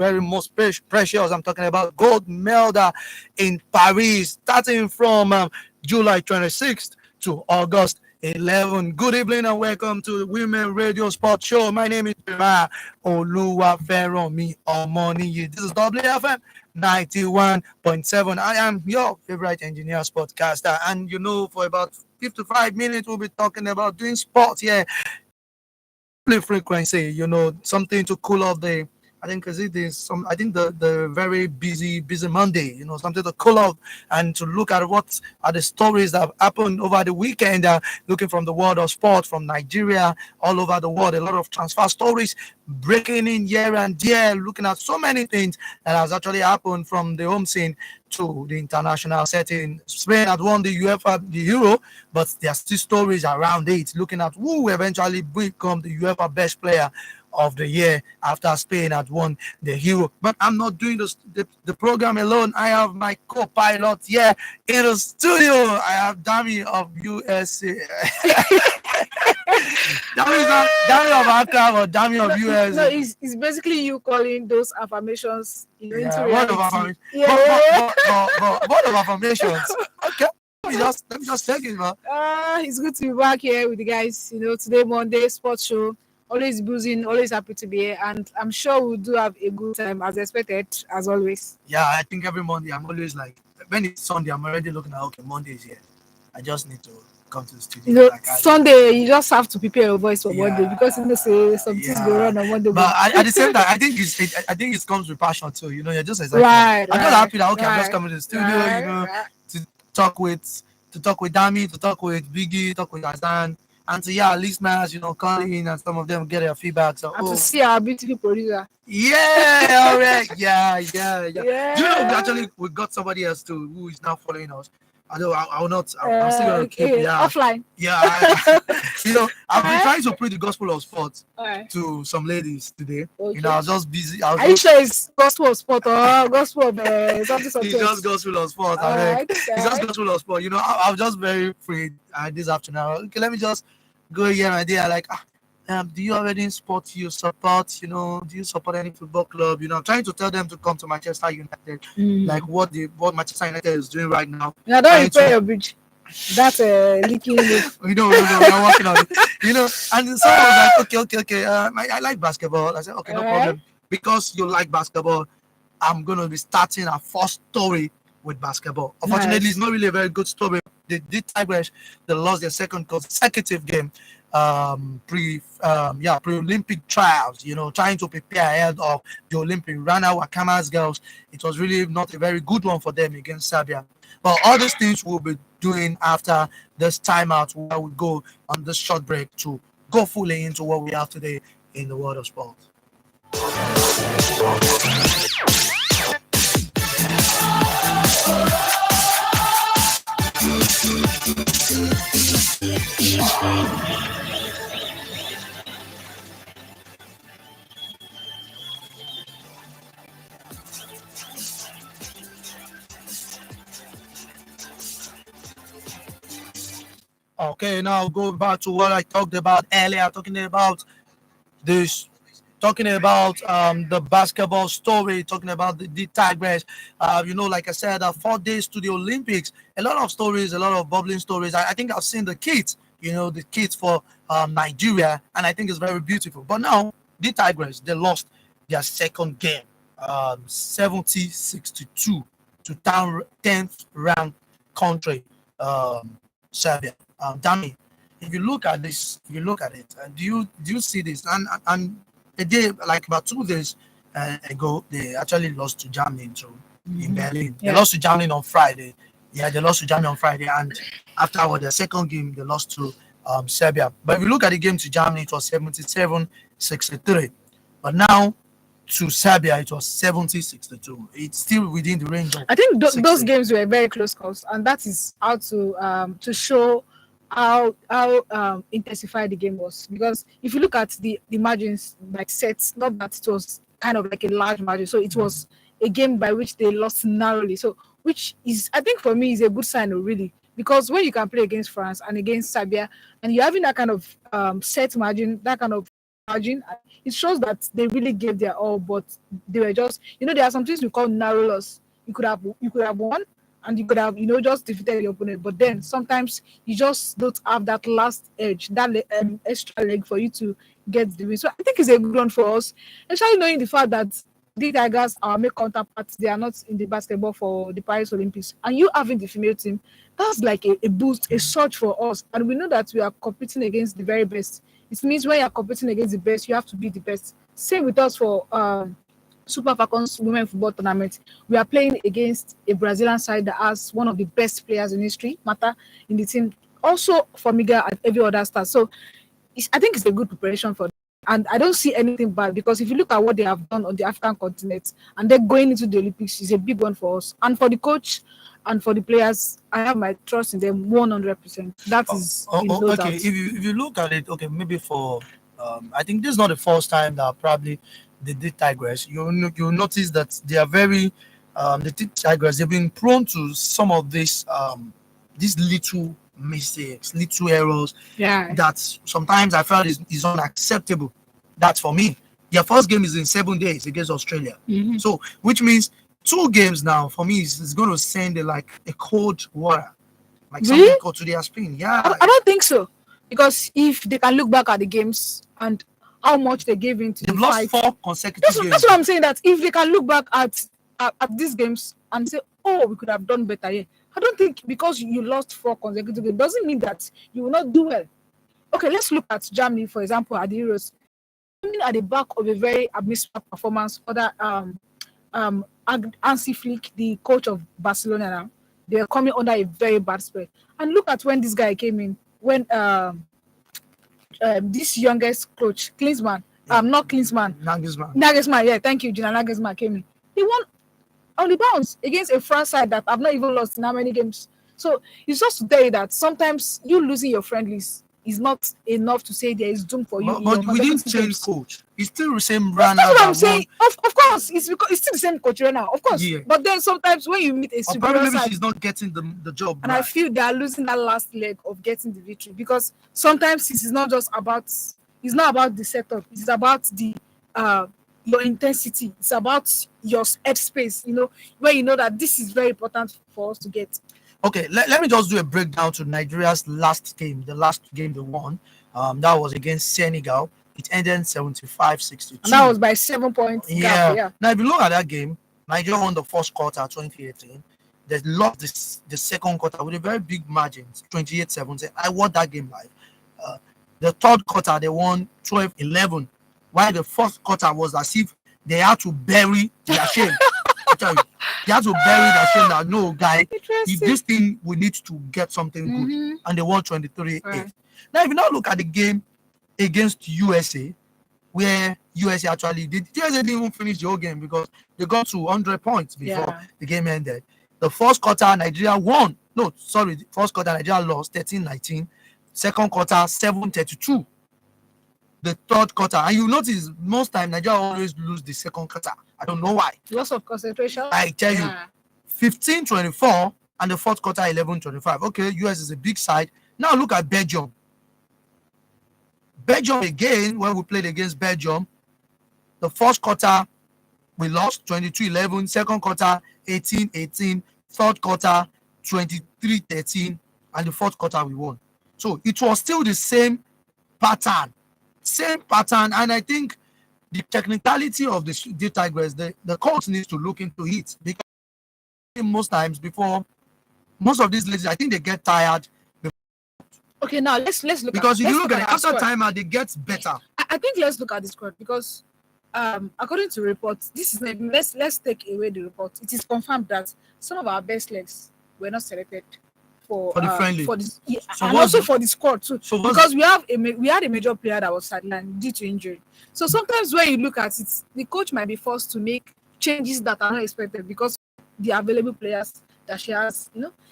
very most precious. I'm talking about gold medal in Paris, starting from July 26th to August 11. Good evening and welcome to the Women Radio Sports Show. My name is Jeremiah Oluwaferonmi Omoniyi. This is WFM 91.7. I am your favorite engineer, sportcaster, and for about 55 minutes we'll be talking about doing sports here. Frequency, something to cool off the. I think because it is some. I think the very busy Monday. Something to cool off and to look at what are the stories that have happened over the weekend. Looking from the world of sport, from Nigeria, all over the world, a lot of transfer stories breaking in here and there. Looking at so many things that has actually happened from the home scene to the international setting. Spain had won the UEFA, the Euro, but there are still stories around it. Looking at who will eventually become the UEFA best player of the year after Spain had won the Euro. But I'm not doing the program alone. I have my co-pilot here in the studio. I have Dami of USA. Dami of Accra or Dami of USA. No, it's basically you calling those affirmations into reality. What of affirmations? What of affirmations? Okay. Let me just take it, man. It's good to be back here with you guys. Today Monday sports show. Always buzzing, always happy to be here, and I'm sure we'll do have a good time as expected, as always. Yeah, I think every Monday I'm always like, when it's Sunday, I'm already looking at, okay, Monday is here. I just need to come to the studio. Sunday, you just have to prepare your voice for Monday because say some things go wrong on Monday. But at the same time, I think it comes with passion too. You're just excited. Right, I'm just happy that I'm just coming to the studio. To talk with Dami, to talk with Biggie, talk with Azan. And to listeners, call in and some of them get their feedback. So to see our beautiful producer. Yeah, all right. Yeah. Do you know we got somebody else too who is now following us. I will not. I'm still gonna keep offline. Yeah, I've been trying to preach the gospel of sports to some ladies today. Okay. I was just busy. Are you sure it's gospel of sport or gospel of something? It's just gospel of sport. It's just gospel of sport. I was just very free this afternoon. Okay, let me just go here and there. Like, do you have any sport you support? Do you support any football club? I'm trying to tell them to come to Manchester United. Like what Manchester United is doing right now. Now don't repair your bridge. That's leaking. We're working on it. And someone was like, okay. I like basketball. I said, okay, no problem. Because you like basketball, I'm gonna be starting our first story with basketball. Unfortunately, it's not really a very good story. They did Tigers. They lost their second consecutive game. Pre-Olympic trials, trying to prepare ahead of the Olympic. Rana Wakama's girls, it was really not a very good one for them against Serbia. But all these things we'll be doing after this timeout, where we go on this short break to go fully into what we have today in the world of sport. Okay, now going back to what I talked about earlier, talking about the basketball story, talking about the Tigers. Like I said, 4 days to the Olympics. A lot of stories, a lot of bubbling stories. I think I've seen the kits, the kits for Nigeria, and I think it's very beautiful. But now, the Tigers, they lost their second game, 70-62 to 10th ranked country, Serbia. Dami, if you look at this, do you see this? And a day, like about 2 days ago, they actually lost to Germany in Berlin. They lost to Germany on Friday. Yeah, they lost to Germany on Friday, and after their second game, they lost to Serbia. But if you look at the game to Germany, it was 77-63. But now to Serbia, it was 70-62. It's still within the range of. I think those games were very close calls, and that is how to show how intensified the game was. Because if you look at the margins, like sets, not that it was kind of like a large margin, so it was a game by which they lost narrowly. So, which is, I think for me, is a good sign, really, because when you can play against France and against Serbia, and you're having that kind of set margin, that kind of margin. It shows that they really gave their all, but they were just, there are some things we call narrow loss. You could have won, and you could have, just defeated your opponent. But then sometimes you just don't have that last edge, that extra leg for you to get the win. So I think it's a good one for us, especially knowing the fact that the Tigers, our male counterparts, they are not in the basketball for the Paris Olympics, and you having the female team, that's like a boost, a surge for us. And we know that we are competing against the very best. It means when you are competing against the best, you have to be the best. Same with us for Super Falcons Women Football Tournament. We are playing against a Brazilian side that has one of the best players in history, Mata, in the team. Also for Miguel and every other star. So I think it's a good preparation for them. And I don't see anything bad, because if you look at what they have done on the African continent and they're going into the Olympics, is a big one for us. And for the coach and for the players, I have my trust in them 100%. That is no okay. doubt. If you look at it, okay, maybe for I think this is not the first time that probably they did Tigers. You notice that they are very the Tigers, they've been prone to some of these little mistakes, little errors Yeah. that sometimes I felt is unacceptable. That's for me. Their first game is in 7 days against Australia. Mhm. So, which means 2 games now for me is going to send like a cold water, like Really? something cold to their spin. Yeah, I don't think so. Because if they can look back at the games and how much they gave into they've the lost fight, 4 consecutive that's games. what I'm saying. That if they can look back at these games and say, "Oh, we could have done better here," I don't think because you lost 4 consecutive games doesn't mean that you will not do well. Okay, let's look at Germany, for example, at the Euros. Coming at the back of a very abysmal performance, other Hansi Flick, the coach of Barcelona now, they are coming under a very bad spell. And look at when this guy came in, when this youngest coach, Klinsmann, not Klinsmann, Nagelsmann, yeah, thank you, Gina Nagelsmann came in. He won on the bounce against a France side that I've not even lost in how many games. So it's just to tell you that sometimes you losing your friendlies is not enough to say there is doom for you. But we didn't change coach. It's still the same run. That's what I'm saying. Of course, it's because it's still the same coach right now. Of course, Yeah. but then sometimes when you meet a superior Probably side, she's not getting the job. and right. I feel they are losing that last leg of getting the victory, because sometimes it is not just about, it's not about the setup, it's about the your intensity, it's about your headspace, where you know that this is very important for us to get. Okay, let me just do a breakdown to Nigeria's last game, the last game they won. That was against Senegal. It ended 75-62. And that was by 7 points gap. Yeah. Now, if you look at that game, Nigeria won the first quarter, 2018. They lost the second quarter with a very big margin, 28-17. I watched that game live. The third quarter, they won 12-11, while the fourth quarter was as if they had to bury their shame. I tell you, they had to bury their shame that, no, guy, if this thing, we need to get something good. And they won 23-8. Right. Now, if you now look at the game against USA, where USA actually did, USA didn't even finish the whole game because they got to 100 points before the game ended. The first quarter, Nigeria won. No, sorry, the first quarter, Nigeria lost 13-19. Second quarter, 7-32. The third quarter, and you notice most time Nigeria always lose the second quarter. I don't know why. Loss of concentration. I tell you, 15-24, and the fourth quarter, 11-25. Okay, US is a big side. Now look at Belgium. Belgium again, when we played against Belgium, the first quarter, we lost 22-11. Second quarter, 18-18. Third quarter, 23-13. And the fourth quarter, we won. So it was still the same pattern. And I think the technicality of the Tigers, the coach needs to look into it, because most times before, most of these ladies, I think they get tired. Okay, now let's look because at, if you look at it, after squad. time out, they get better. I think let's look at the squad, because according to reports, this is let's take away the report. It is confirmed that some of our best legs were not selected for the friendly, for this, so and also for the squad too. So because we had a major player that was sidelined due to injury. So sometimes when you look at it, the coach might be forced to make changes that are not expected because the available players that she has.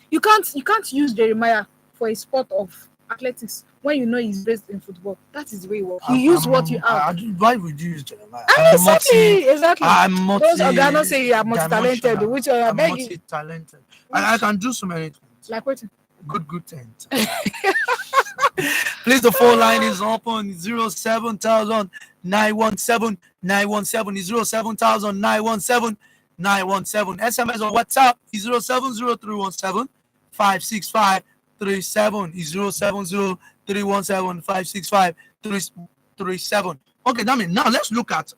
You can't use Jeremiah for a sport of athletics when you know he's based in football. That is the way it works. You use what you have. Why would you use Jeremiah? Exactly. I'm not say you are multi-talented. Which are multi-talented. I can do so many things. Like what? Good things. Please, the phone line is open 07,000 917 917 is 07,000 917 917. SMS or WhatsApp is 070317 565 37 is 070317 565 337. Okay, now let's look at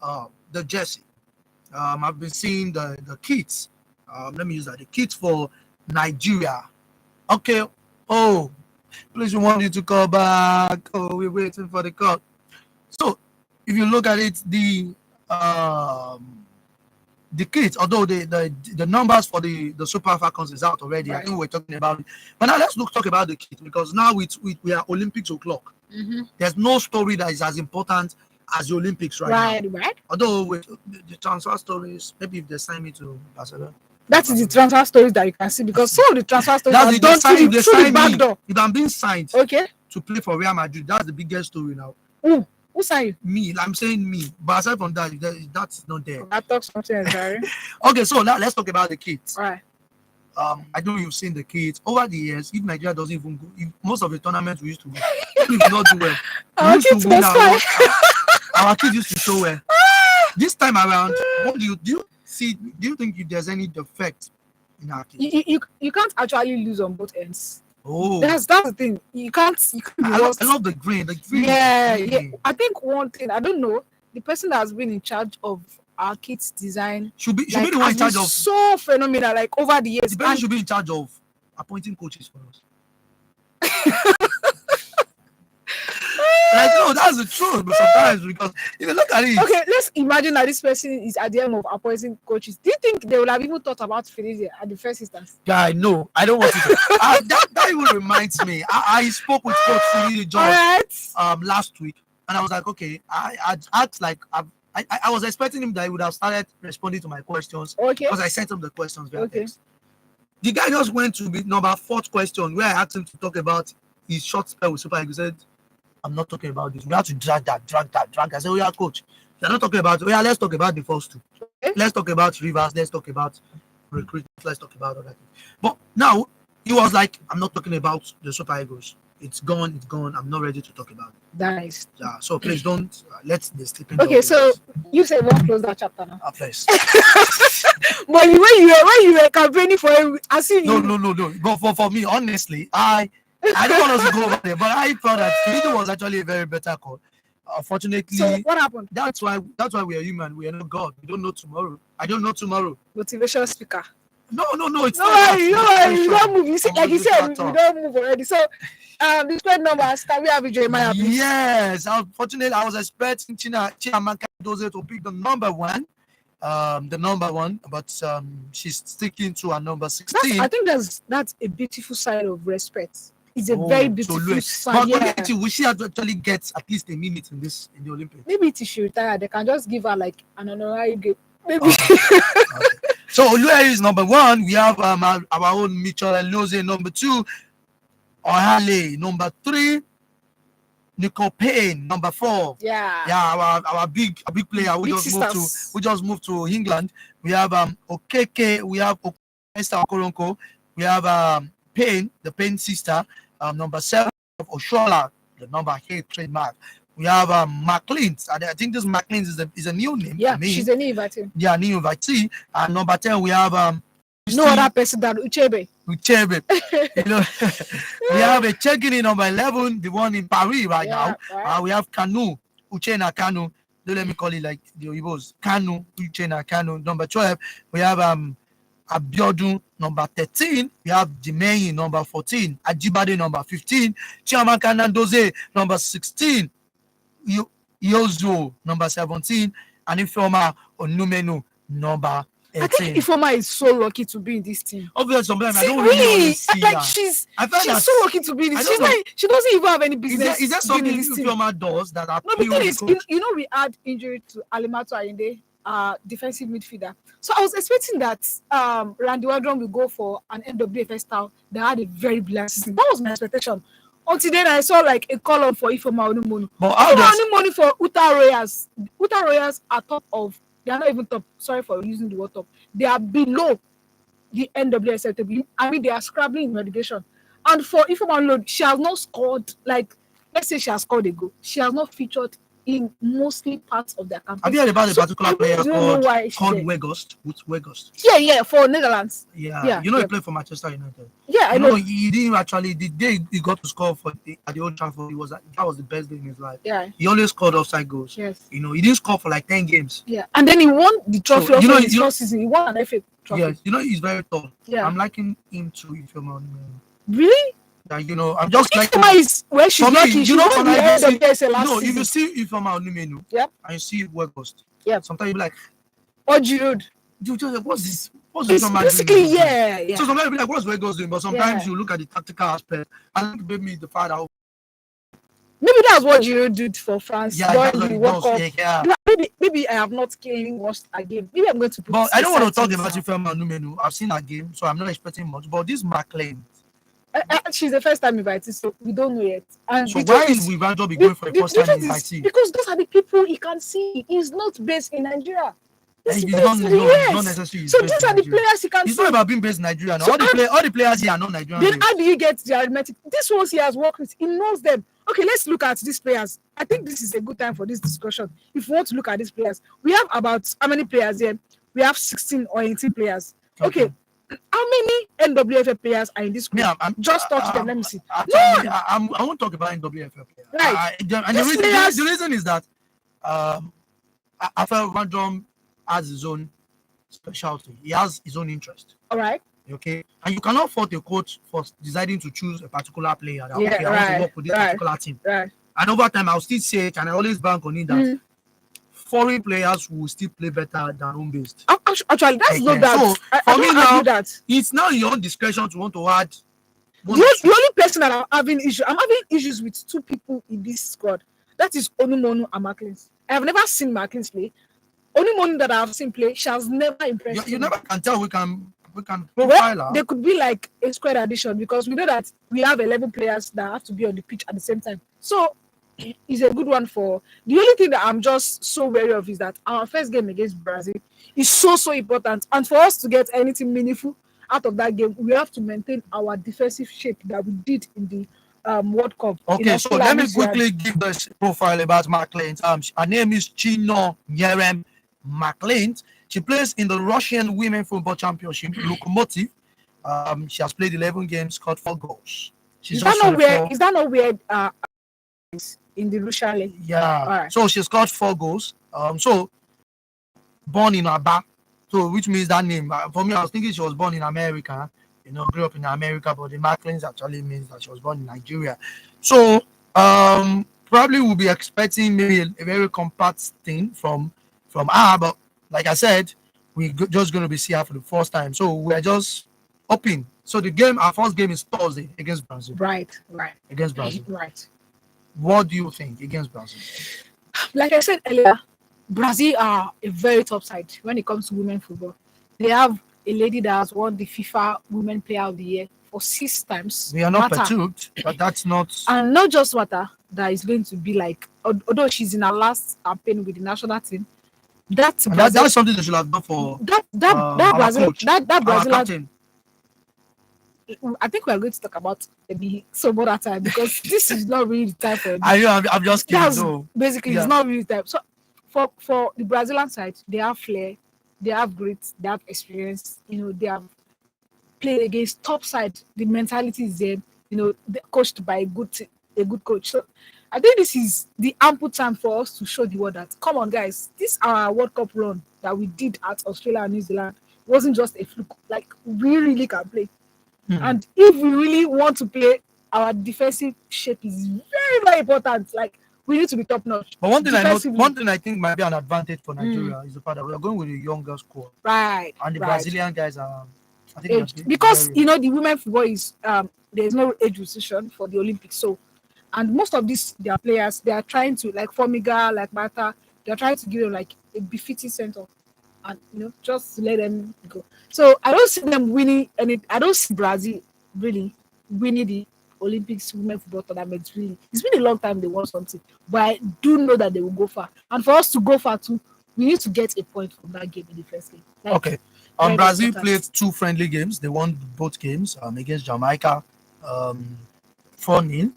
the jersey. I've been seeing the kits. Let me use that. The kits for Nigeria. Okay. Oh, please, we want you to call back. Oh, we're waiting for the call. So, if you look at it, the kits, although the numbers for the Super Falcons is out already. Right. I think we're talking about it. But now let's talk about the kit, because now we are Olympics o'clock. There's no story that is as important as the Olympics right now. Right. Although with the transfer stories, maybe if they sign me to Barcelona. That is the transfer stories that you can see, because some of the transfer stories That's are if done they sign, through if they the sign back me, door. if I'm being signed Okay. to play for Real Madrid, that's the biggest story now. Who signed you? Me, I'm saying me. But aside from that, that's not there. I talk something else, sorry. Okay, so now let's talk about the kids. All right. I know you've seen the kids over the years. If Nigeria doesn't even go, if most of the tournaments we used to win, we do not do well. Our We used kids to win was fine. our kids used to show well. This time around, what do you see? Do you think if there's any defect in our kids? You can't actually lose on both ends. Oh, That's the thing. You can't be I lost. love the green. The green. Yeah. green. I think one thing, I don't know, the person that has been in charge of our kids design Should be like, the one in has charge been of. so phenomenal, like over the years. The person And should be in charge of appointing coaches for us. Like, no, that's the truth. But sometimes, because if you look at it, okay, let's imagine that this person is at the end of appointing coaches. Do you think they would have even thought about Felicia at the first instance? guy, no, I don't want to. That even reminds me. I spoke with Coach Philly All John right. last week, and I was like, okay, I'd asked like I was expecting him that he would have started responding to my questions Okay. because I sent him the questions via Okay. text. The guy just went to the number 4th question where I asked him to talk about his short spell with Super Eagles. He said, I'm not talking about this. We have to drag that. I said, oh yeah, coach. You're not talking about it. Oh yeah, let's talk about the first two. Okay. Let's talk about Rivers. Let's talk about recruitment. Let's talk about other things. But now he was like, I'm not talking about the Super Eagles. It's gone. I'm not ready to talk about it. Nice. Yeah. So please don't let the sleeping. Okay, so you said we'll close that chapter now. Please. But when you were campaigning for him, as if No. But for me, honestly, I don't want us to go over there, but I thought that Filipino was actually a very better call. Unfortunately, So what happened? that's why we are human. We are not God. We don't know tomorrow. I don't know tomorrow. Motivational speaker. No. It's No, not you don't move. You see, like you said, we motivator. don't move already. So the square numbers, can we have it, Jeremiah? Please? Yes. Unfortunately, I was expecting Chiamaka Doze to pick the number one. But she's sticking to her number 16. I think that's a beautiful sign of respect. It's a very beautiful sign. But will she actually get at least a minute in the Olympics? Maybe if she retire, they can just give her like an honorary game. Maybe. Okay. So Oluwari is number 1. We have our own Mitchell Loze number 2. Ohale number 3. Nicole Payne number 4. Yeah. Our big player. We just moved to England. We have Okeke. We have Esther Okoronko. We have Payne, the Payne sister. Number 7 of Oshola, the number 8 trademark. We have McLean. I think this McLean is a new name. Yeah, to me. she's a new invitee. Yeah, new invitee. And number 10 we have no other person than Uchebe. You know, we have a check-in in number 11, the one in Paris right now. Right. We have Kanu, Uchena Kanu. Don't let me call it like the Oyibos. Kanu, Uchena Kanu. Number 12, we have Abiodun, number 13. We have Jimeyi, number 14. Ajibade, number 15. Chiamaka Nandoze, number 16. Yozo, number 17. And Ifeoma Onumenu, number 18. I think Ifeoma is so lucky to be in this team. Obviously, sometimes I don't really see like her. she's that, so lucky to be in this. She doesn't even have any business. Is there something Ifeoma does that no, the thing is, we had injury to Alimatu Ayinde, defensive midfielder. So I was expecting that Randy Wardrum will go for an NWFS style that had a very bland system. That was my expectation. Until then, I saw like a column for Ifeoma Onumonu. But Onumonu for Uta Royals. Uta Royals are top of. They are not even top. Sorry for using the word top. They are below the NWSL. I mean, they are scrabbling in relegation. And for Ifeoma Onumonu, she has not scored. Like, let's say she has scored a goal. She has not featured in mostly parts of their campaign. Have you heard about a So particular I player really don't know why she's called there. Weghorst? Weghorst. Yeah, for Netherlands. Yeah, you know he played for Manchester United. Yeah, I You know. know he didn't actually the day he got to score at the Old Trafford. That was the best day in his life. Yeah. He always scored offside goals. Yes. You know he didn't score for like 10 games. Yeah, and then he won the trophy So, also in his first season. He won an FA trophy. Yes, you know he's very tall. Yeah. I'm liking him to Ifeoma. Really? That you know, I'm just like Ifeoma is where she's for me. lucky. She You know, won the end of PSL last if season. you see Ifeoma Onumenu, Yep. and you see Weghorst, Yep. sometimes you be like, or Giroud. You just what's this? What's It's Ifeoma basically doing? yeah. So sometimes you be like, what's Weghorst doing? But sometimes you look at the tactical aspect, and maybe the fact that maybe that's what Giroud did for France during the World Cup. Yeah. Maybe I have not clearly watched a game. Maybe I'm going to put. But I don't want to talk about Ifeoma Onumenu. I've seen a game, so I'm not expecting much. But this McLean, she's the first time invited, so we don't know yet. And so why is we rather be going for a first time invitee? Because those are the people he can see. He's not based in Nigeria. He's not necessarily. So these are the players he can see. It's not about being based in Nigeria. No. All the players here are not Nigerian. Then how do you get the arithmetic? These ones he has worked with, he knows them. Okay, let's look at these players. I think this is a good time for this discussion. If we want to look at these players, we have about how many players here? We have 16 or 18 players. Okay. How many NWFL players are in this group? Just touch them. Let me see. I won't talk about NWFL players. Right. The reason is that I felt Random has his own specialty. He has his own interest. All right. Okay. And you cannot fault a coach for deciding to choose a particular player. That, I want to work with this particular team. Right. And over time, I'll still say it, and I always bank on it that foreign players will still play better than home-based. Actually, that's not that. So, for me now, it's now your own discretion to want to add. The only person that I'm having issues with two people in this squad. That is Onumonu and Macklins. I have never seen Macklins play. Onumonu that I have seen play, she has never impressed me. You never can tell. We can profile her. They could be like a squad addition because we know that we have 11 players that have to be on the pitch at the same time. So it's a good one for. The only thing that I'm just so wary of is that our first game against Brazil is so important, and for us to get anything meaningful out of that game, we have to maintain our defensive shape that we did in the World Cup. Okay, so let me quickly give this profile about McLean. Her name is Chino Yerem McLean. She plays in the Russian Women Football Championship, Lokomotiv. She has played 11 games, scored 4 goals. Is that not where in the Russian league? Yeah. Right. So she scored 4 goals. So born in Aba, so which means that name. For me, I was thinking she was born in America. You know, grew up in America, but the McLeans actually means that she was born in Nigeria. So probably we'll be expecting maybe a very compact thing from her, but like I said, we're just going to be seeing her for the first time. So we're just hoping. So our first game is Thursday against Brazil. Right. Against Brazil. Right. What do you think against Brazil? Like I said earlier, Brazil are a very top side when it comes to women football. They have a lady that has won the FIFA Women Player of the Year for 6 times. We are not perturbed, but that's not. And not just Mata, that is going to be like, although she's in her last campaign with the national team, that's something they should have done for that Brazil. That Brazil. Captain. I think we are going to talk about maybe some other time because this is not really the time for it. I'm just kidding. Basically, it's not really the time. So for the Brazilian side, they have flair, they have grit, they have experience. You know, they have played against top side. The mentality is there. You know, they're coached by a good coach. So I think this is the ample time for us to show the world that, come on, guys, this our World Cup run that we did at Australia and New Zealand wasn't just a fluke. Like, we really can play. And if we really want to play, our defensive shape is very, very important. Like, we need to be top notch. But one thing I think might be an advantage for Nigeria is the fact that we are going with a younger squad. Right. And the Brazilian guys are, I think, because you know the women football is there's no age restriction for the Olympics. So, and most of their players, they are trying to, like Formiga, like Mata, they are trying to give them like a befitting center. And just let them go. So I don't see them winning I don't see Brazil really winning the Olympics women football tournament. Really, it's been a long time they won something, but I do know that they will go far. And for us to go far too, we need to get a point from that game in the first game. Like, okay. Brazil played 2 friendly games. They won both games against Jamaica, 4-0 in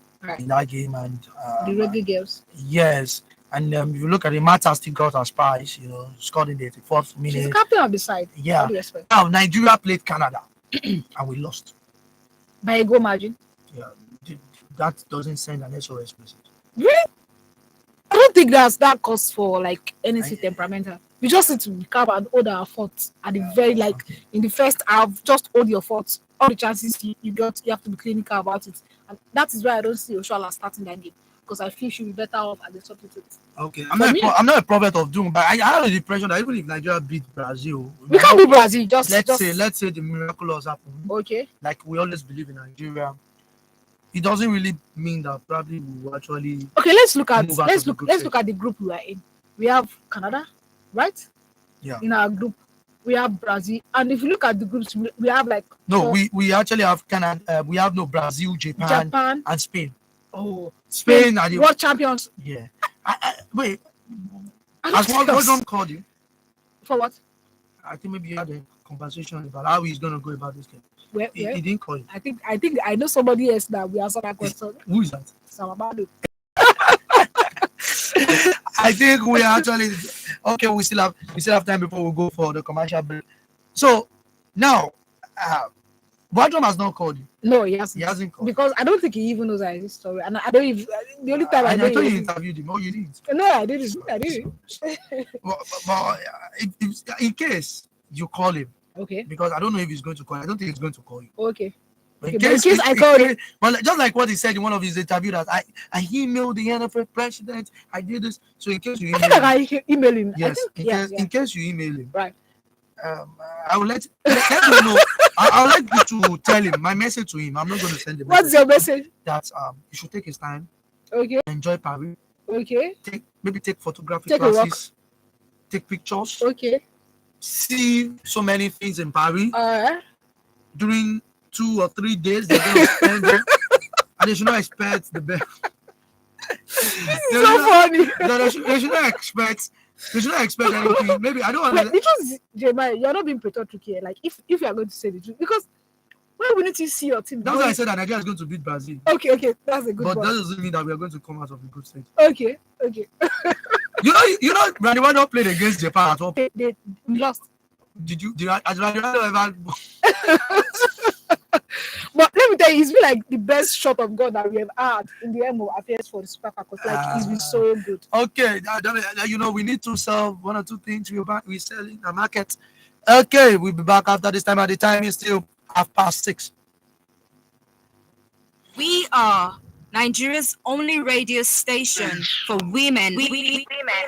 that game, and the rugby girls. Yes. And if you look at it, Mata still got her spice, scored in the 84th She's the minute. captain of the side. Yeah. What do you expect? Now, Nigeria played Canada and we lost. By a goal margin. Yeah. That doesn't send an SOS message. Really? I don't think that calls for like anything temperamental. We just need to come and hold our forts at the very in the first half. Just hold your forts. All the chances you got, you have to be clinical about it, and that is why I don't see Oshoala starting that game, because I feel she'll be better off as a substitute. Okay, I'm not a prophet of doom, but I have the impression that even if Nigeria beat Brazil, we can't beat Brazil. Let's say the miraculous happen. Okay. Like we always believe in Nigeria. It doesn't really mean that probably we will actually. Okay, let's look at the group we are in. We have Canada, right? Yeah. In our group, we have Brazil, and if you look at the groups, we have we actually have Canada. We have Brazil, Japan, and Spain. Oh, Spain are the world champions. Yeah. Wait. Has one called you? For what? I think maybe you had a conversation about how he's going to go about this game. He didn't call you. I think I know somebody else that we answer that question. Who is that? Samabado. I think we are actually okay. We still have time before we go for the commercial break. So now, Badram has not called you. No, he hasn't. He hasn't called because I don't think he even knows that his story, and I don't even. The only time I know you interviewed him. Oh, you didn't. No, I didn't. but in case you call him, okay. Because I don't know if he's going to call. I don't think he's going to call you. Okay. In case I called him, well, just like what he said in one of his interviews, that I emailed the NFL president. I did this. So in case you email him, yes. In case you email him, right? I will let you know. I'll let you to tell him my message to him. I'm not going to send him. What's your message? That he should take his time. Okay. Enjoy Paris. Okay. Take photography classes. Take pictures. Okay. See so many things in Paris. During 2 or 3 days they're going to spend there, and they should not expect the best. So funny. They should not expect. They should not expect anything. Maybe I don't want to. Because Jeremiah, you're not being patriotic here. Like if you are going to say the truth, because why wouldn't you see your team? That's why I said that Nigeria is going to beat Brazil. Okay, that's a good one. But that doesn't mean that we are going to come out of the good stage. Okay. You know, Rwanda not played against Japan at all. They lost. Did Rwanda ever? But let me tell you, it's been like the best shot of God that we have had in the MO affairs for the Super Falcons. Like it's been so good. Okay, we need to sell 1 or 2 things. We sell in the market. Okay, we'll be back after this time. At the time is still 6:30. We are Nigeria's only radio station for women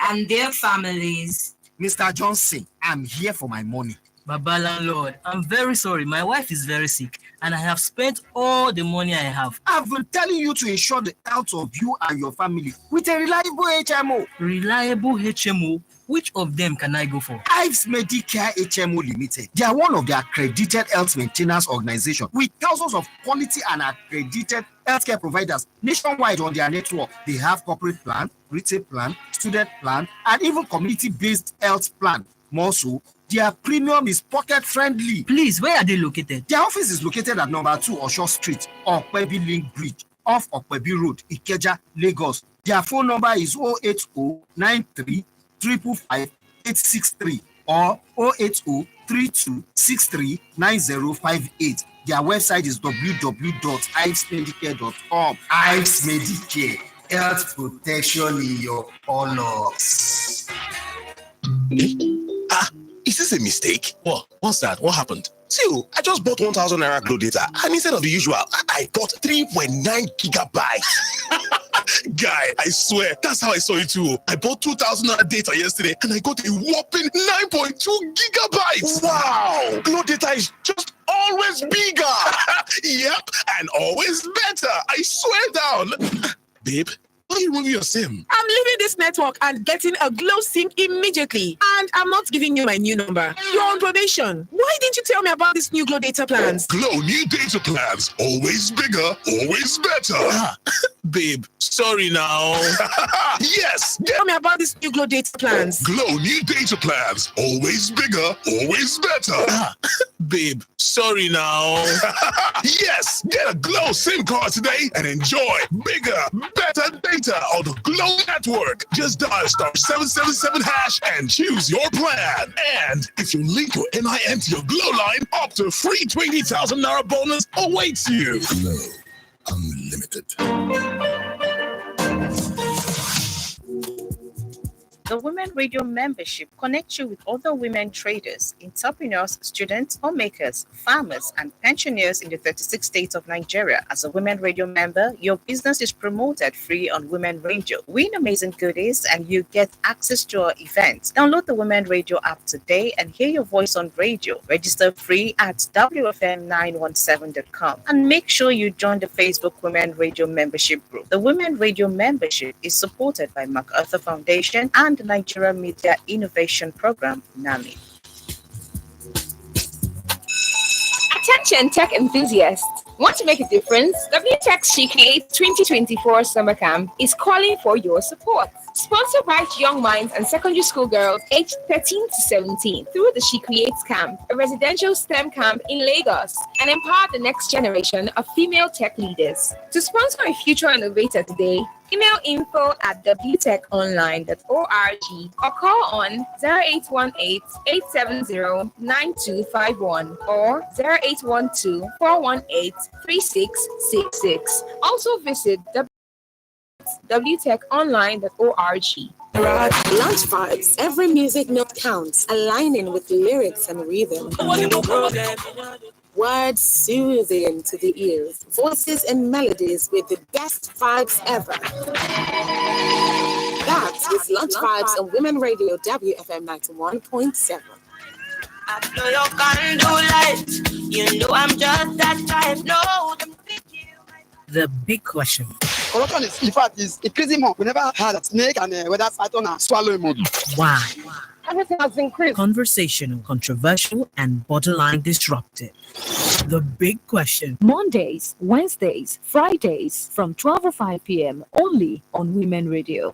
and their families. Mr. Johnson, I'm here for my money. Baba landlord, I'm very sorry. My wife is very sick and I have spent all the money I have. I've been telling you to ensure the health of you and your family with a reliable HMO. Reliable HMO? Which of them can I go for? Ives Medicare HMO Limited. They are one of the accredited health maintenance organizations with thousands of quality and accredited healthcare providers nationwide on their network. They have corporate plan, retail plan, student plan, and even community-based health plan. More so, their premium is pocket-friendly. Please, where are they located? Their office is located at number 2 Osho Street, Okpebi Link Bridge, off Okpebi Road, Ikeja, Lagos. Their phone number is 080-93-555-863 or 080-3263-9058. Their website is www.ivesmedicare.com. Ives Medicare, health protection in your honors. Is this a mistake? What? What's that? What happened? See, I just bought 1,000 Naira Glow data, and instead of the usual, I got 3.9 gigabytes. Guy, I swear, that's how I saw it too. I bought 2,000 Naira data yesterday, and I got a whopping 9.2 gigabytes. Wow! Glow data is just always bigger. Yep, and always better. I swear down. Babe, why are you removing your SIM? I'm leaving this network and getting a Glow SIM immediately. And I'm not giving you my new number. You're on probation. Why didn't you tell me about this new Glow data plans? Glow new data plans. Always bigger, always better. Babe, sorry now. Yes, get Tell me about these new Glow data plans. Glow new data plans. Always bigger, always better. Babe, sorry now. Yes, get a Glow SIM card today and enjoy bigger, better data on the Glow network. Just dial *777# and choose your plan. And if you link your NIN to your Glow line, up to free 20,000 Naira bonus awaits you. Glow Unlimited. The Women Radio membership connects you with other women traders, entrepreneurs, students, homemakers, farmers, and pensioners in the 36 states of Nigeria. As a Women Radio member, your business is promoted free on Women Radio. Win amazing goodies and you get access to our events. Download the Women Radio app today and hear your voice on radio. Register free at wfm917.com and make sure you join the Facebook Women Radio membership group. The Women Radio membership is supported by MacArthur Foundation and the Nigeria Media Innovation Program, NAMI. Attention tech enthusiasts. Want to make a difference? WTech's She Creates 2024 Summer Camp is calling for your support. Sponsored by young minds and secondary school girls aged 13 to 17 through the She Creates Camp, a residential STEM camp in Lagos, and empower the next generation of female tech leaders. To sponsor a future innovator today, email info@wtechonline.org or call on 0818-870-9251 or 0812-418-3666. Also visit wtechonline.org. Lunch vibes. Every music note counts, aligning with lyrics and rhythm. Words soothing to the ears, voices and melodies with the best vibes ever. That is Lunch Vibes on Women Radio WFM 91.7. I know you can do light. You know I'm just that type. No. The big question. Corruption is, in fact, is increasing more. We never had a snake and whether python and swallow model. Why? Everything has increased. Conversational, controversial, and borderline disruptive. The big question. Mondays, Wednesdays, Fridays from 12:05 p.m. only on Women Radio.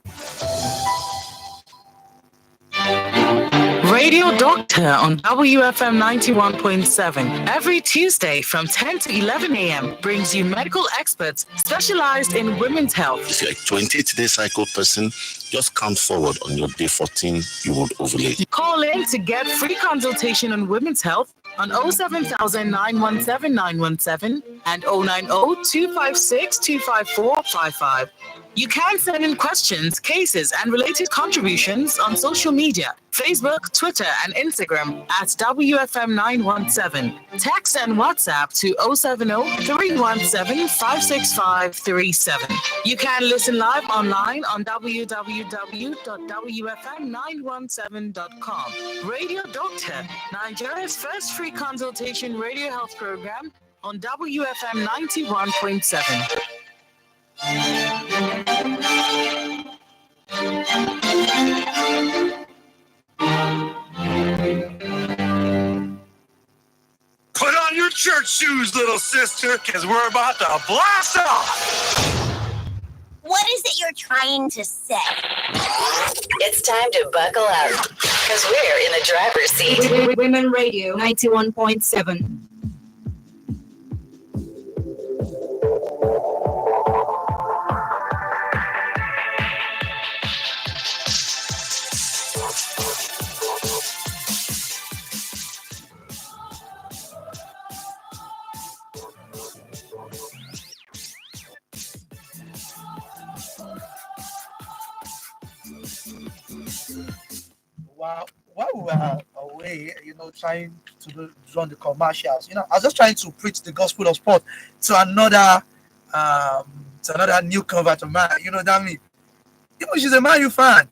Radio Doctor on WFM 91.7 every Tuesday from 10 to 11 a.m. brings you medical experts specialized in women's health. If you're a 28-day cycle person, just count forward on your day 14, you would ovulate. Call in to get free consultation on women's health on 07000-917-917 and 090-256-25455. You can send in questions, cases, and related contributions on social media, Facebook, Twitter, and Instagram at WFM917. Text and WhatsApp to 070-317-56537. You can listen live online on www.wfm917.com. Radio Doctor, Nigeria's first free consultation radio health program on WFM 91.7. Put on your church shoes, little sister, because we're about to blast off. What is it you're trying to say? It's time to buckle up, because we're in the driver's seat. Women Radio 91.7. While we were away, trying to run the commercials, I was just trying to preach the gospel of sport to another new convert to man. You know that me. She's a Man U fan.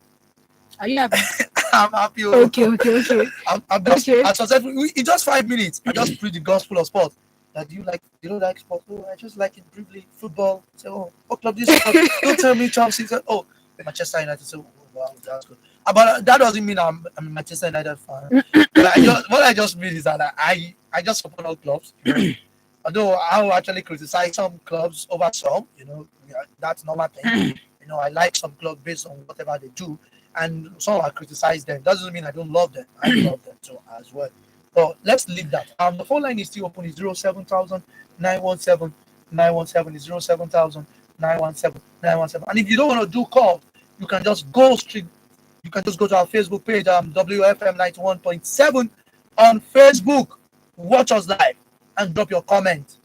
Are you happy? I'm happy. Okay. I'm just successful. In just 5 minutes, I just preach the gospel of sport. That you don't like sport? Oh, I just like it briefly. Football. So, what club this? Don't tell me Chelsea. Oh, Manchester United. So, wow, that's good. But that doesn't mean I'm a Manchester United fan. What I just mean is that I just support all clubs. Although I will actually criticize some clubs over some, yeah, that's normal thing. I like some clubs based on whatever they do, and some I criticize them. Doesn't mean I don't love them. I love them too as well. But let's leave that. The phone line is still open. It's 07000 917 917 is 07000 917 917. And if you don't want to do call, you can just go straight. You can just go to our Facebook page, WFM 91.7 on Facebook. Watch us live and drop your comment.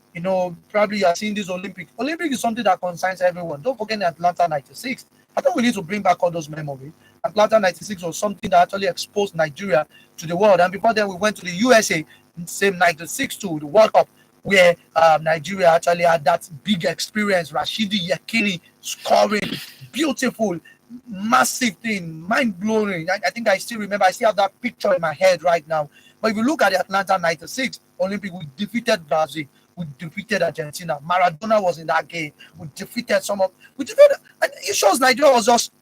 Probably you are seeing this Olympic. Olympic is something that concerns everyone. Don't forget the Atlanta 96. I think we need to bring back all those memories. Atlanta 96 was something that actually exposed Nigeria to the world. And before then, we went to the USA, same 96 to the World Cup, where Nigeria actually had that big experience. Rashidi Yekini scoring, beautiful, massive thing, mind-blowing. I think I still remember. I still have that picture in my head right now. But if you look at the Atlanta 96 Olympic, we defeated Brazil. We defeated Argentina. Maradona was in that game. We defeated and it shows Nigeria was just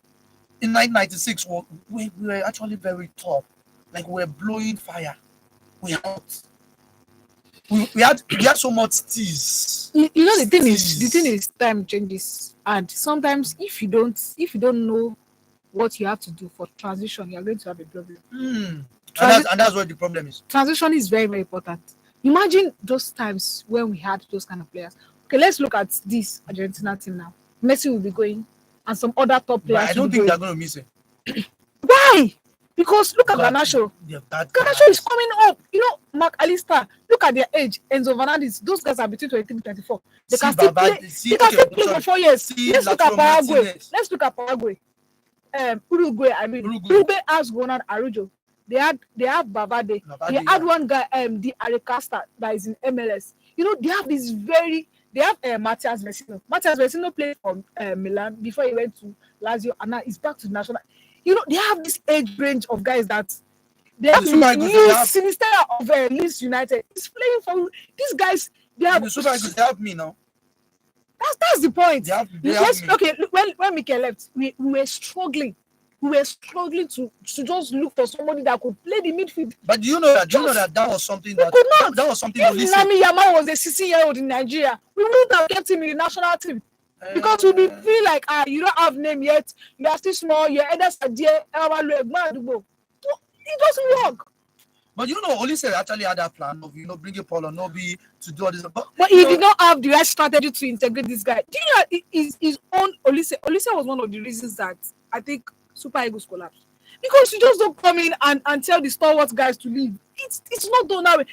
in 1996. We were actually very top. Like we were blowing fire. We had so much tease. The thing is time changes, and sometimes if you don't know what you have to do for transition, you're going to have a problem. And that's what the problem is. Transition is very, very important. Imagine those times when we had those kind of players. Okay, let's look at this Argentina team now. Messi will be going, and some other top players. But I don't think they're going to miss it. Why? Because look at Garnacho. Garnacho is coming up. Mark Alistair. Look at their age. Enzo Fernandez. Those guys are between 23 and 24. They can still play. They can still play for 4 years. Let's look at Paraguay. Uruguay. Uruguay has Ronald Araujo. They have Bavade. They had one guy, the Arecasta, that is in MLS. They have they have Matias Vecino. Matias Vecino played for Milan before he went to Lazio, and now he's back to the national. They have this age range of guys that they have Sinister of Leeds United. He's playing for these guys. They have they have me now. That's the point. Okay, when Mikel left, we were struggling. We were struggling to just look for somebody that could play the midfield. But do you know that was something that was something. If Nami Yama was a 16-year-old in Nigeria, we wouldn't have kept him in the national team. Because we feel like you don't have name yet, you are still small, your elders are there, it doesn't work. But Olise actually had that plan of bringing Paul Onobi to do all this. But he did not have the right strategy to integrate this guy. Do you know his own Olise was one of the reasons that I think Super Eagles collapsed. Because you just don't come in and tell the stalwart guys to leave. It's not done that way.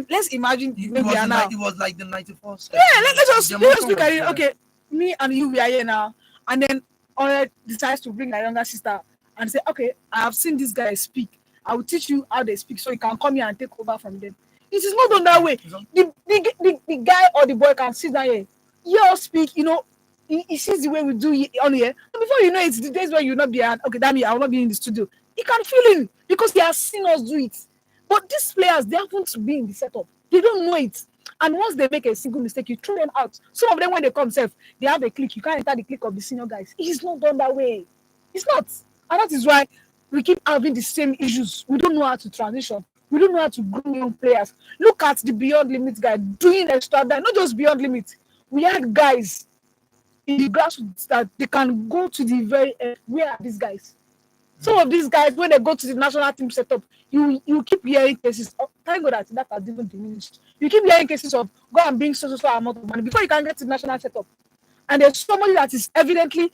Let's imagine it was like the 94th. Yeah, let's just look at it. Okay, me and you, we are here now. And then Ore decides to bring my younger sister and say, okay, I have seen this guy speak. I will teach you how they speak so you can come here and take over from them. It is not done that way. The guy or the boy can sit down here. You speak, he sees the way we do it on here. And before you know it's the days where you'll not be okay, that means I will not be in the studio. He can feel it because he has seen us do it. But these players, they haven't been in the setup. They don't know it. And once they make a single mistake, you throw them out. Some of them, when they come self, they have a clique. You can't enter the clique of the senior guys. It's not done that way. It's not. And that is why we keep having the same issues. We don't know how to transition. We don't know how to groom young players. Look at the Beyond Limits guy doing extra that. Not just Beyond Limits. We had guys in the grassroots that they can go to the very end. Where are these guys? Some of these guys, when they go to the national team setup, you keep hearing cases. Thank God that has even diminished. You keep hearing cases of go and bring so amount of money before you can get to the national setup. And there's somebody that is evidently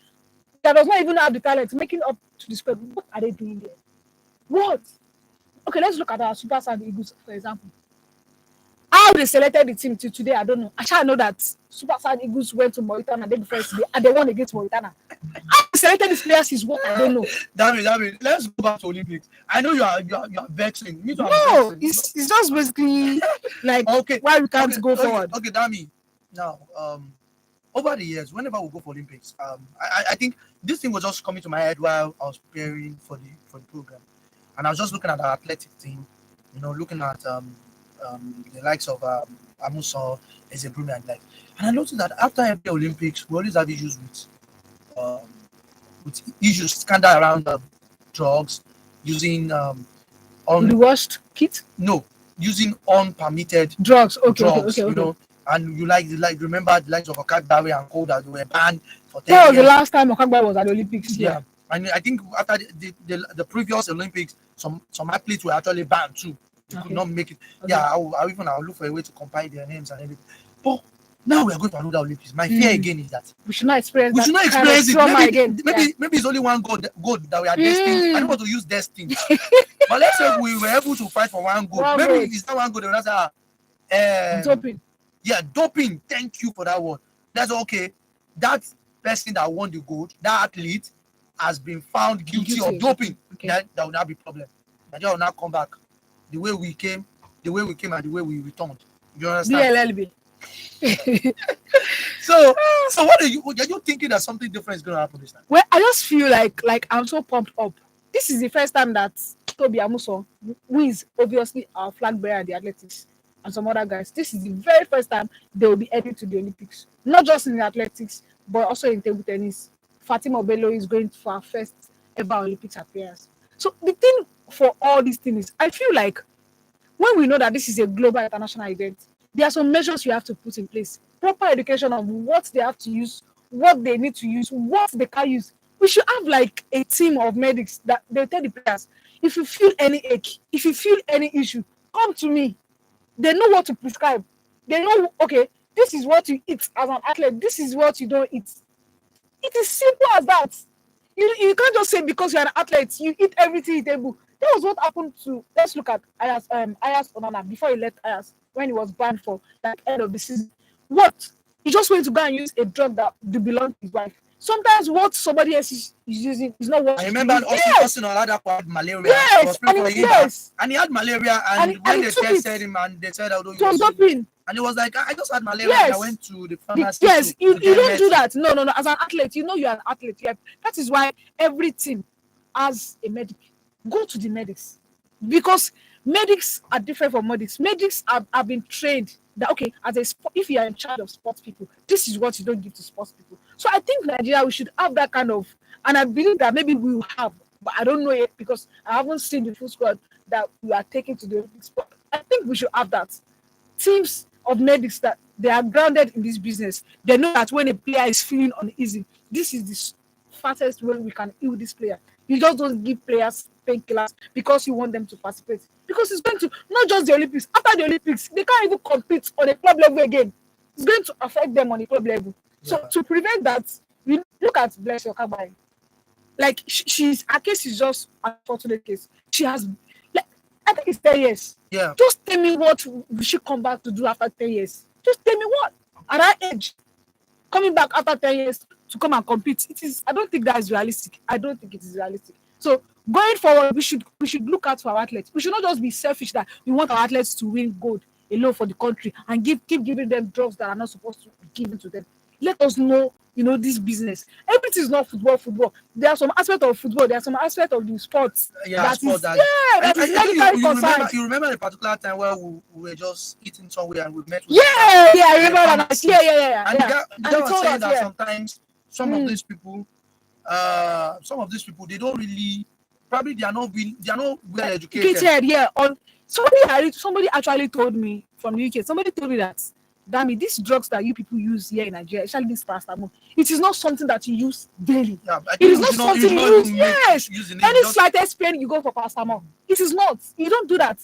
that does not even have the talent making up to the spread. What are they doing there? What? Okay, let's look at our Super Saiyan Eagles, for example. How they selected the team till today, I don't know. I know that Super Saiyan Eagles went to Mauritania the day before yesterday and they won against Mauritania. How they selected these players is what I don't know. Damn, let's go back to Olympics. I know you are vexing. No, it's just basically like why we can't go forward. Okay, Dami. Now, over the years, whenever we go for Olympics, I think this thing was just coming to my head while I was preparing for the program, and I was just looking at our athletic team, looking at the likes of Amuso, Ezebrume, and I noticed that after every Olympics, we always have issues with issues scandal around drugs, using the washed kit. No, using unpermitted drugs. Okay. And you like remember the likes of Okagbawe and Co that were banned for 10 That was the years. last time Okagba was at the Olympics. Yeah, and I think after the previous Olympics, some athletes were actually banned too. They could not make it. Okay. Yeah, I'll look for a way to compile their names and everything. But now we are going to another Olympics. My fear again is that we should not experience. We should not experience it. Maybe maybe it's only one goal that we are destined. I don't want to use destined, but let's say we were able to fight for one goal. Maybe if it's that one goal, they will say, doping. Yeah, doping. Thank you for that word. That's okay. That person that won the gold, that athlete, has been found guilty of doping. Okay. That will not be problem. Nigeria will not come back the way we came, and the way we returned. You understand? DLLB. So what are you thinking that something different is going to happen this time? Well, I just feel like I'm so pumped up. This is the first time that Toby Amuso, who is obviously our flag bearer at the athletics, and some other guys, this is the very first time they will be heading to the Olympics. Not just in the athletics, but also in table tennis. Fatima Bello is going for her first ever Olympics appearance. So the thing for all these things is, I feel like when we know that this is a global international event, there are some measures you have to put in place. Proper education of what they have to use, what they need to use, what they can use. We should have like a team of medics that they tell the players, if you feel any ache, if you feel any issue, come to me. They know what to prescribe. They know, okay, this is what you eat as an athlete. This is what you don't eat. It is simple as that. You can't just say because you're an athlete, you eat everything eatable. That was what happened to, let's look at Ayas Onana before he left Ayas, when he was banned for that end of the season. What? He just went to go and use a drug that belonged to his wife. Sometimes what somebody else is using is not what. I remember Austin Oladapo had malaria. Yes, and he had malaria, and when they tested him, and they said, "Although was doping," and he was like, "I just had malaria." And I went to the pharmacy. Yes, you don't do that. No. As an athlete, you know you're an athlete. That is why every team has a medic. Go to the medics, because medics are different from medics. Medics have been trained that, okay, if you are in charge of sports people, this is what you don't give to sports people. So I think Nigeria, we should have that kind of, and I believe that maybe we will have, but I don't know yet because I haven't seen the full squad that we are taking to the Olympics. But I think we should have that. Teams of medics that they are grounded in this business. They know that when a player is feeling uneasy, this is the fastest way we can heal this player. You just don't give players painkillers because you want them to participate. Because it's going to, not just the Olympics, after the Olympics, they can't even compete on a club level again. It's going to affect them on a club level. So to prevent that, we look at Bless Okabai. Like her case is just an unfortunate case. She has, like, I think it's 10 years. Yeah. Just tell me what we should come back to do after 10 years. Just tell me what. At that age, coming back after 10 years to come and compete, I don't think that is realistic. I don't think it is realistic. So going forward, we should look out for our athletes. We should not just be selfish that we want our athletes to win gold alone for the country and keep giving them drugs that are not supposed to be given to them. Let us know, this business. Everything is not football. There are some aspects of football. There are some aspects of the sports. That is medically concerned. You remember a particular time where we were just eating somewhere and we met with I remember that. Yeah. And the guy was saying that sometimes some of these people, they don't really, probably they are not well educated. Yeah. Somebody actually told me from the UK. Somebody told me that, damn, these drugs that you people use here in Nigeria, especially this paracetamol, it is not something that you use daily. Yeah, it is not something you use. Yes. Any slightest pain, you go for paracetamol. It is not. You don't do that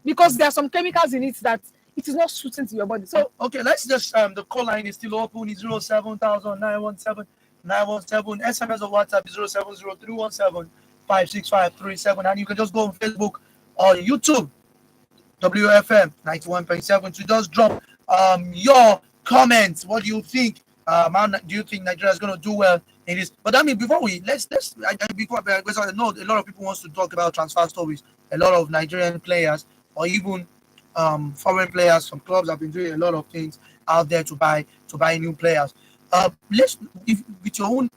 because there are some chemicals in it that it is not suiting to your body. So okay, let's just the call line is still open. It's 07000 917 SMS or WhatsApp is 07031756537, and you can just go on Facebook or YouTube, WFM 91.7, to just drop your comments. What do you think? Do you think Nigeria is going to do well in this? But I mean, before we because I know a lot of people wants to talk about transfer stories. A lot of Nigerian players or even foreign players from clubs have been doing a lot of things out there to buy new players. With your own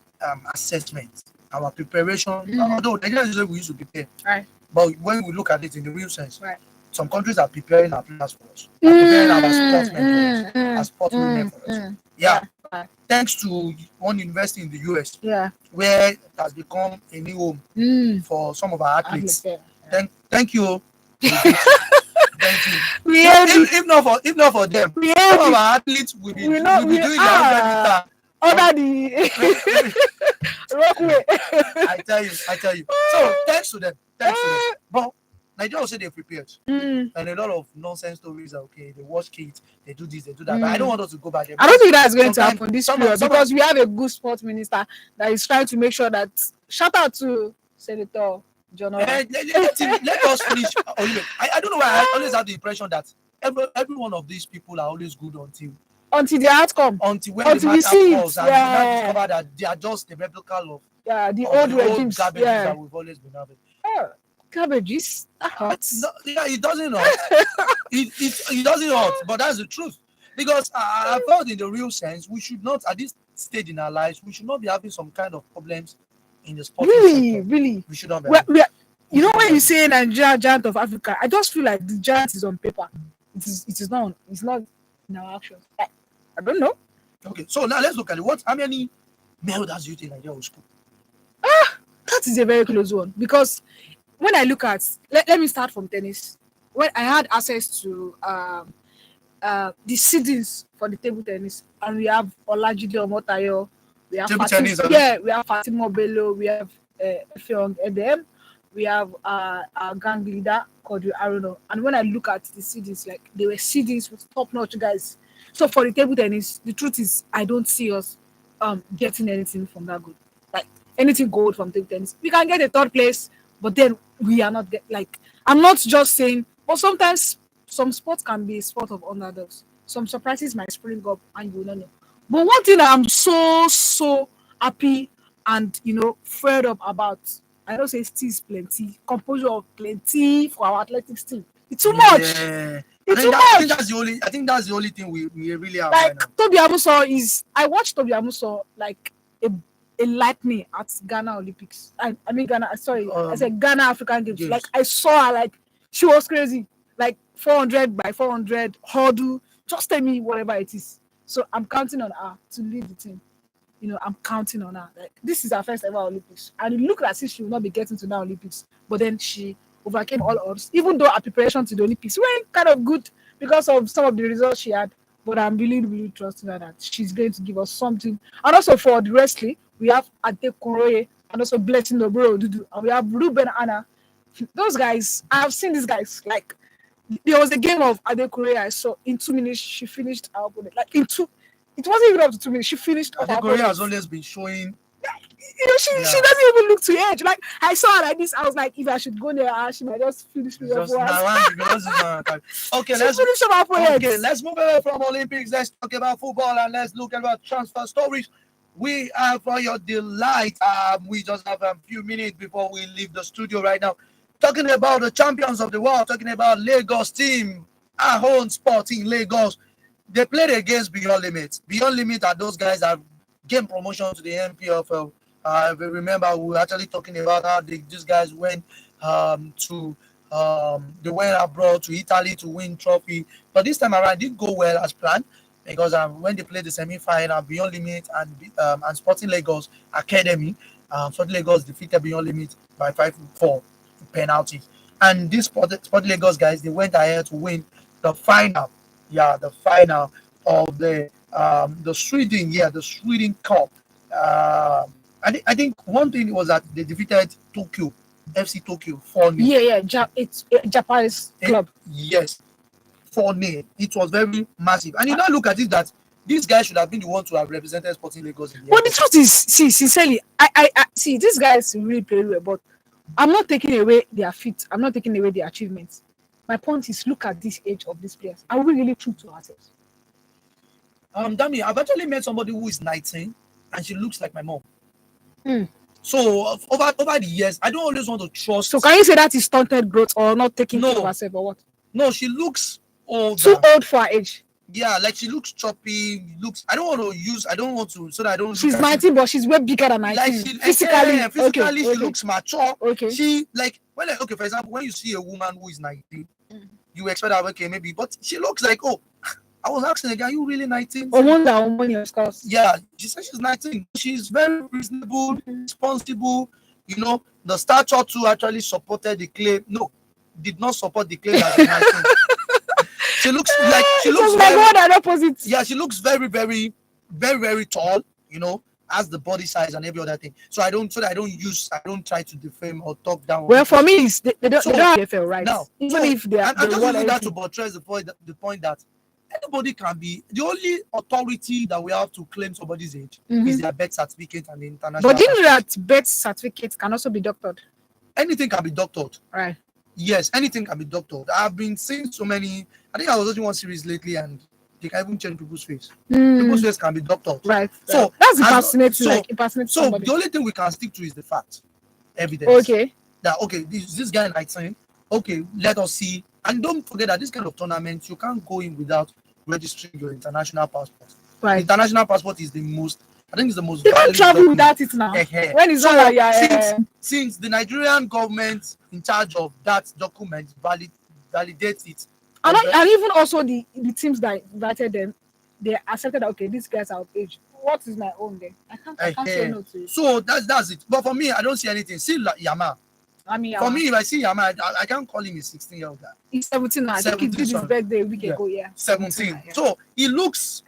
assessment, our preparation, although Nigeria is we used to prepare, right? But when we look at it in the real sense, right, some countries are preparing our players for us, preparing our sportsmen for us, our sportswomen for us. Yeah. Thanks to one university in the US, where it has become a new home for some of our athletes. Thank you. Thank you. We If not for them, we some of our athletes will be doing the 100 meter. under the rockway. I tell you. So thanks to them. But Nigeria also they prepared. And a lot of nonsense stories are okay. They watch kids, they do this, they do that. But I don't want us to go back there. I don't think that's going to happen this period some because we have a good sports minister that is trying to make sure that. Shout out to Senator John. Let us finish. I don't know why I always have the impression that every one of these people are always good until the outcome. Until when the matter falls and now discover that they are just the replica of the old regimes garbages that we've always been having. Cabbages hurts. No, it doesn't hurt. it doesn't hurt, but that's the truth. Because I felt in the real sense, we should not, at this stage in our lives, we should not be having some kind of problems in the sport. Really. We should not be. You know when you say Nigeria giant of Africa, I just feel like the giant is on paper. It is not. It's not in our actions. I don't know. Okay, so now let's look at it. How many medals do you think Nigeria will score? That is a very close one because when I look at, let me start from tennis. When I had access to the seedings for the table tennis, and we have Olajide Omotayo, we have we have Fatima Bello, we have Efeong Edem, we have our gang leader called Arono. And when I look at the seedings, like they were seedings with top-notch guys. So for the table tennis, the truth is I don't see us getting anything from that good. Like anything gold from table tennis. We can get a third place, but then we are not I'm not just saying, but sometimes some sports can be a sport of underdogs. Some surprises might spring up and you will not know. But one thing I'm so happy and fed up about, I don't say still is plenty, composure of plenty for our athletics team. It's too much. It's too much. I think that's the only thing we really have. Like right now. Toby Amuso I watched Toby Amuso like a lightning at Ghana Olympics. I mean Ghana. Sorry, I said Ghana African Games. Like I saw her, like she was crazy. Like 400 by 400 hurdle. Just tell me whatever it is. So I'm counting on her to lead the team. I'm counting on her. Like this is her first ever Olympics, and it looked as if she will not be getting to the Olympics. But then she overcame all odds. Even though her preparation to the Olympics went kind of good because of some of the results she had. But I'm really trusting her that she's going to give us something. And also for the wrestling, we have Ade Koroye and also Blessing Oboro Dudu, and we have Ruben Anna. Those guys, I have seen these guys. Like there was a game of Ade Koroye I saw in 2 minutes. She finished our opponent. Like it wasn't even up to 2 minutes. She finished. Ade Koroye has always been showing. She doesn't even look to age. Like I saw her like this, I was like, if I should go there, she might just finish me off. Okay, let's move away from Olympics. Let's talk about football and let's look about transfer stories. We have for your delight. We just have a few minutes before we leave the studio right now. Talking about the champions of the world, talking about Lagos team, our own Sporting Lagos. They played against Beyond Limit. Beyond Limit are those guys that gained promotion to the NPFL. Remember, we were actually talking about how these guys went they went abroad to Italy to win trophy. But this time around, it didn't go well as planned because when they played the semi-final, Beyond Limit and Sporting Lagos Academy, Sporting Lagos defeated Beyond Limit by 5-4 penalties. And these Sporting Lagos guys, they went ahead to win the final. Yeah, the final of the Sweden Cup. I think one thing was that they defeated FC Tokyo 4-0. Yeah, it's a Japanese club. Yes, 4-0. It was very massive. And you now look at it that these guys should have been the ones to have represented Sporting Lagos. But the truth is, sincerely, I see these guys really play well, but I'm not taking away their feat. I'm not taking away their achievements. My point is, look at this age of these players. Are we really true to ourselves? Dami, I've actually met somebody who is 19 and she looks like my mom. So over the years, I don't always want to trust. So can you say that is stunted growth or not taking care of herself or what? No, she looks old. Too old for her age. Yeah, like she looks choppy. I don't want to so that I don't. She's 19, but she's way bigger than 19. Like physically, she looks mature. Okay. She for example, when you see a woman who is 19, you expect that okay maybe, but she looks like I was asking again, are you really 19? I wonder how many of course. Yeah, she said she's 19. She's very reasonable, responsible. The stature too actually supported the claim. No, did not support the claim that she's 19. She looks like one and opposite. Yeah, she looks very, very, very, very tall, you know, as the body size and every other thing. So I don't try to defame or talk down. Well, for me, it's they don't have FL right now. Even if they are, I'm just using that to buttress the point that anybody can be. The only authority that we have to claim somebody's age is their birth certificate and the international. But didn't that birth certificate can also be doctored? Anything can be doctored. Right. Yes, anything can be doctored. I've been seeing so many. I think I was watching one series lately, and they can even change people's face. People's face can be doctored. Right. So that's fascinating. So the only thing we can stick to is the fact, evidence. Okay. That this guy like saying, okay, let us see. And don't forget that this kind of tournament, you can't go in without registering your international passport. Right. International passport is the most. I think it's the most. You can't travel without it now. When is since the Nigerian government in charge of that document validates it, and even also the teams that invited them, they accepted that okay, these guys are of age. What is my own then? I can't say no to it. So that's it. But for me, I don't see anything. See Yama. For me, if I see Yama, I can't call him a 16-year-old guy. He's 17 now. I think he did his birthday a week ago. Yeah. 17. So he looks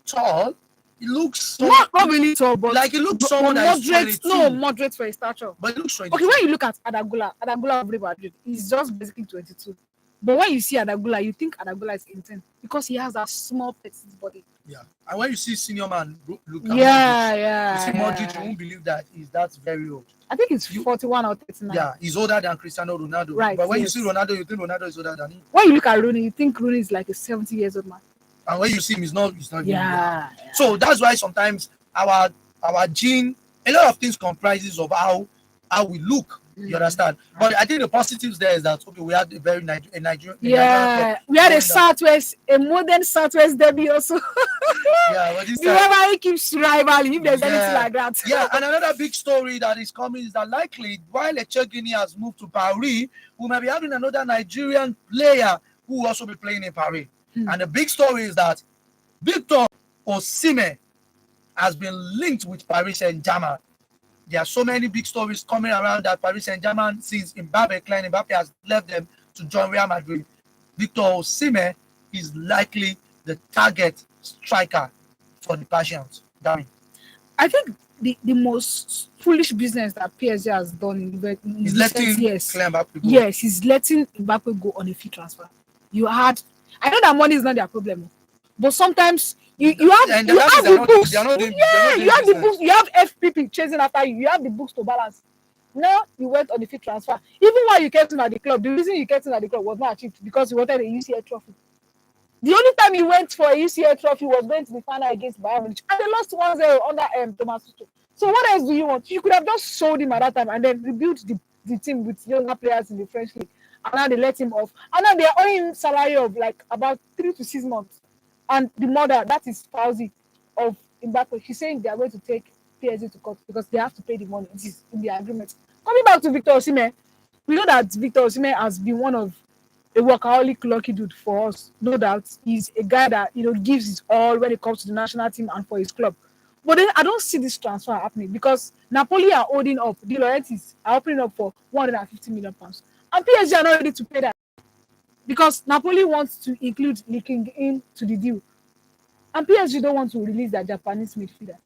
tall. He looks not really tall, but like he looks someone that is 22. No, moderate for his stature. But he looks 22. Okay, when you look at Adagula of Real Madrid, he's just basically 22. But when you see Adagula, you think Adagula is 18 because he has that small petite body. Yeah, and when you see senior man look, you see Modric, you won't believe that that's very old. I think he's 41 or 39. Yeah, he's older than Cristiano Ronaldo. Right. But when you see Ronaldo, you think Ronaldo is older than him. When you look at Rooney, you think Rooney is like a 70 years old man. And when you see him, he's not. Yeah. So that's why sometimes our gene, a lot of things comprises of how we look. You understand? But I think the positives there is that okay, we had a very Nigerian. Yeah, we had a modern Southwest derby also. Yeah, but the rivalry keeps rivaling if there's anything like that. Yeah, and another big story that is coming is that likely while Echegini has moved to Paris, we might be having another Nigerian player who will also be playing in Paris. And the big story is that Victor Osimhen has been linked with Paris Saint-Germain. There are so many big stories coming around that Paris Saint-Germain, since Mbappe has left them to join Real Madrid. Victor Osimhen is likely the target striker for the Persians. Damn. I think the most foolish business that PSG has done in recent years. Yes, he's letting Mbappe go on a free transfer. I know that money is not their problem, but sometimes you have the books. You have FPP chasing after you. You have the books to balance. Now you went on the free transfer. Even while you kept him at the club, the reason you kept him at the club was not achieved because you wanted a UCL trophy. The only time you went for a UCL trophy was going to the final against Bayern Munich, and they lost 1-0 under Thomas Tuchel. So what else do you want? You could have just sold him at that time and then rebuilt the team with younger players in the French league. And now they let him off. And now they are owing him salary of like about 3 to 6 months. And the mother, that is Fauzi of Mbappe, she's saying they are going to take PSG to court because they have to pay the money. This is in the agreement. Coming back to Victor Osimhen, we know that Victor Osimhen has been one of a workaholic lucky dude for us. No doubt. He's a guy that gives his all when it comes to the national team and for his club. But then I don't see this transfer happening because Napoli are holding up. De Laurentiis are opening up for £150 million. And PSG are not ready to pay that because Napoli wants to include leaking into the deal. And PSG don't want to release their Japanese midfielder.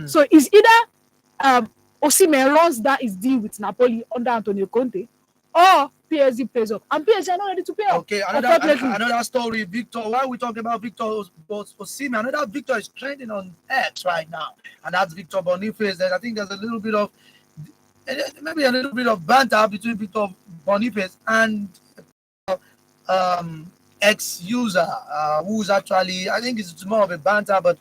So it's either Osimhen runs that his deal with Napoli under Antonio Conte or PSG pays up. And PSG are not ready to pay up. Okay, another story, Victor. Why we talking about Victor Osimhen? Another Victor is trending on X right now. And that's Victor Boniface. I think there's a little bit of banter between Victor Boniface and ex-user who's actually, I think it's more of a banter, but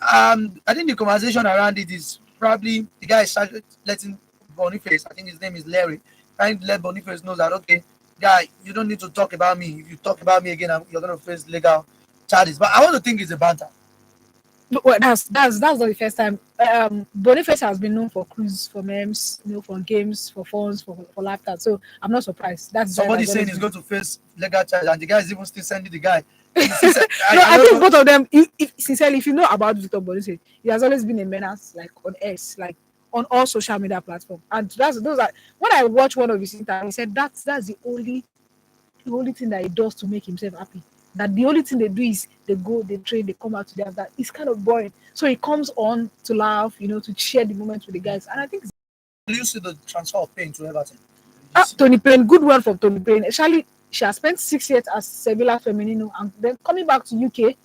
I think the conversation around it is probably the guy started letting Boniface, I think his name is Larry, trying to let Boniface know that, okay, guy, you don't need to talk about me. If you talk about me again, you're going to face legal charges. But I want to think it's a banter. Well, that's not the first time. Boniface has been known for cruise, for memes, for games, for phones, for laughter. So I'm not surprised. That's somebody saying he's going to face legal charges, and the guy is even still sending the guy. I think both of them. Sincerely, if you know about Victor Boniface, he has always been a menace, like on X, like on all social media platforms. And those are when I watch one of his interviews, he said that's the only thing that he does to make himself happy. That the only thing they do is they go, they train, they come out to their that it's kind of boring. So he comes on to laugh, to share the moment with the guys. And I think You see the transfer of Payne to Everton. Tony Payne, good one from Tony Payne. Actually, she has spent 6 years as Sevilla Femenino, and then coming back to UK,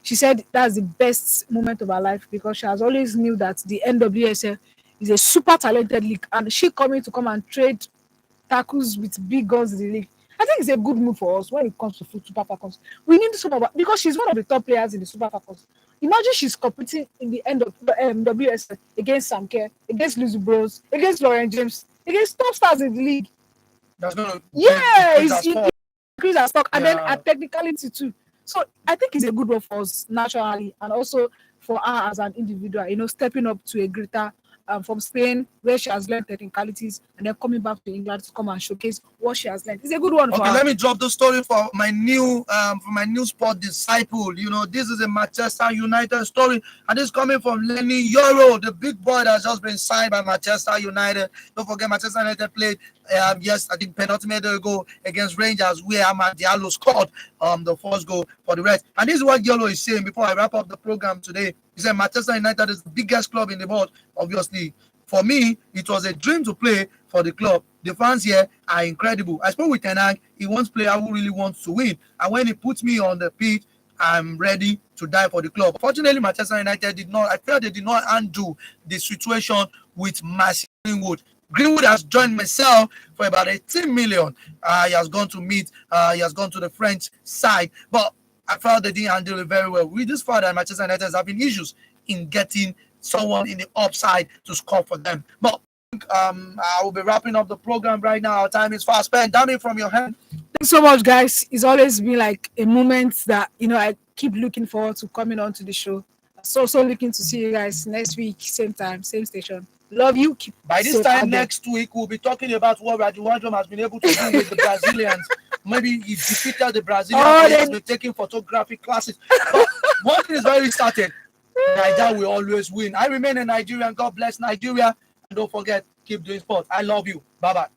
she said that's the best moment of her life because she has always knew that the NWSL is a super talented league, and she coming to come and trade tackles with big guns in the league. I think it's a good move for us when it comes to Super Falcons. We need some of her because she's one of the top players in the Super Falcons. Imagine she's competing in the end of WSL against Sam Kerr, against Lucy Bros, against Lauren James, against top stars in the league. That's gonna increase our stock and then our technicality too. So I think it's a good one for us naturally and also for her as an individual, stepping up to a greater from Spain where she has learned technicalities and then coming back to England to come and showcase what she has learned. It's a good one for her. Let me drop the story for my new sport disciple. This is a Manchester United story, and this is coming from Lenny Euro, the big boy that has just been signed by Manchester United. Don't forget, Manchester United played I think penultimate ago against Rangers, where Amad Diallo scored the first goal for the Reds. And this is what Yolo is saying before I wrap up the program today. He said Manchester United is the biggest club in the world. Obviously, for me, it was a dream to play for the club. The fans here are incredible. I spoke with Ten Hag. He wants player who really wants to win. And when he puts me on the pitch, I'm ready to die for the club. Fortunately, Manchester United did not undo the situation with Mason Greenwood. Greenwood has joined myself for about 18 million. He has gone to the French side, but I felt they didn't handle it very well. We just found that Manchester United is having issues in getting someone in the upside to score for them. But I will be wrapping up the program right now. Our time is fast spent. Damn from your hand. Thanks so much, guys. It's always been like a moment that I keep looking forward to coming on to the show. So looking to see you guys next week, same time, same station. Love you. By this time next week, we'll be talking about what Radiwandrom has been able to do with the Brazilians. Maybe he defeated the Brazilians. He has been taking photography classes. But one thing is very certain. Nigeria will always win. I remain a Nigerian. God bless Nigeria. And don't forget, keep doing sports. I love you. Bye-bye.